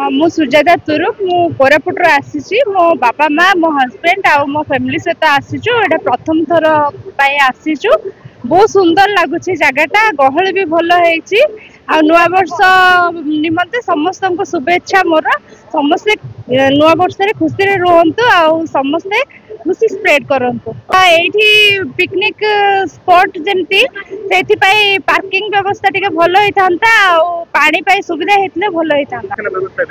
हाँ मु सुजाता तुरुप मु कोरापुट आसी मो बापा माँ मो हस्बैंड आ मो फैमिली सहित आसीचु एटा प्रथम थर पाई आसीचु बहुत सुंदर लगुच जगटा गहल भी भल है आ नुआ वर्ष निमंते समस्त को शुभेच्छा मोर समस्ते नुआ वर्ष खुशी रुहतु आ समस्ते खुशी स्प्रेड करंतु एठी पिकनिक स्पॉट जमती सेठी पाई पार्किंग व्यवस्था टिके भल होइथांता आ पानी पाई सुविधा हेतले भल होइथांता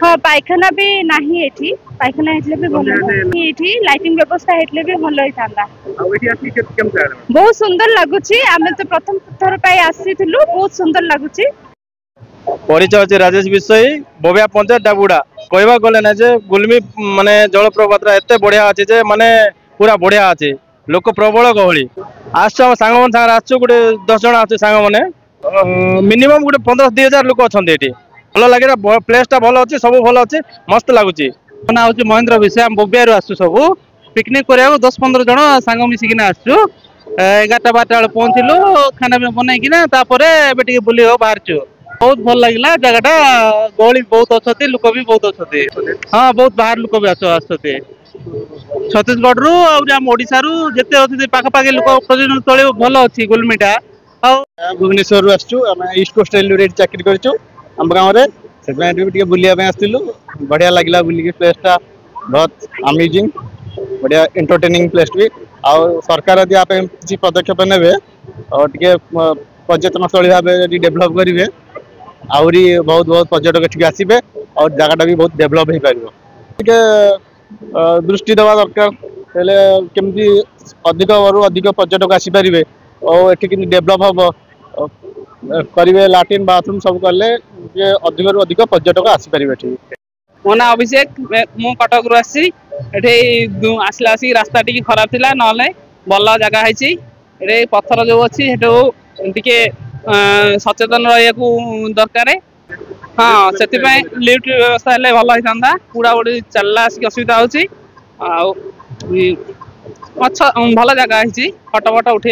हाँ पायखाना भी नाही एठी पायखाना हेतले भी भल एठी लाइटिंग व्यवस्था हेतले भी भल होइथांता बहुत सुंदर लागुची आमे तो प्रथम थर पाई आसीथिलु बहुत सुंदर लागुची परिचय अछि राजेश विषय बोबिया पंचायत डाबुडा कहवा गले ना जे गुलमी माने जलप्रपात एते बढ़िया अछि जे माने पूरा बढ़िया अछि लोक प्रबल गहली आसु हम सांग मन सांग आसु गोटे 10 जण आसु सांग माने मिनिमम गोटे 15-2000 लोक अछंती एठी भल लागे प्लेस टा भल अछि सब भल अछि मस्त लागुची ना होची महेंद्र विषय हम बोबिया आसु सब पिकनिक करिया 10-15 जण सांग मिसिकिना आसु 11-12 पहुंचिलु खाना भी बनाई किना तापरे एबे टिके बुली हो बाहरचु बहुत भल लगिला जगटा गहली बहुत अच्छे लोक भी बहुत अच्छे हाँ बहुत बाहर लोक भी आसते छत्तीसगढ़ रु आम ओडिशा रु जेते अच्छे पाखापाखि लोक पर्यटन स्थल भल अच्छी गुलमीटा भुवनेश्वर रु आसचु आमे ईस्ट कोस्ट रेलवे चाकरी करचु हम गांव रे सेबे टिके बुलिया पे आस्तिलु बढ़िया लागला बुली प्लेस टा बहुत अमेजिंग बढ़िया एंटरटेनिंग प्लेस भी आ सरकार यदि आप किसी पदक्षेप नेबे और टिके पर्यटन स्थल भाव डेभलप करेंगे आहरी बहुत बहुत पर्यटक ठीक आसवे और जगटा भी बहुत डेभलप हो पार दृष्टि देवा दरकार केमती अधिक अधिक पर्यटक आसीपारे और ये डेभलप हम करेंगे लाट्रिन बाथरूम सब कले अधिक रु अधिक पर्यटक आसीपारे ठीक मो ना अभिषेक मु कटक रु आसी आसला रास्ता टी खराब थिला नले भल जगह है पत्थर जो अच्छी टे सचेतन रहा दरकार हाँ से लिफ्ट व्यवस्था हेल्ले भल होता पूरा बड़ी चलला असुविधा होची भल जगह है फटो फट उठे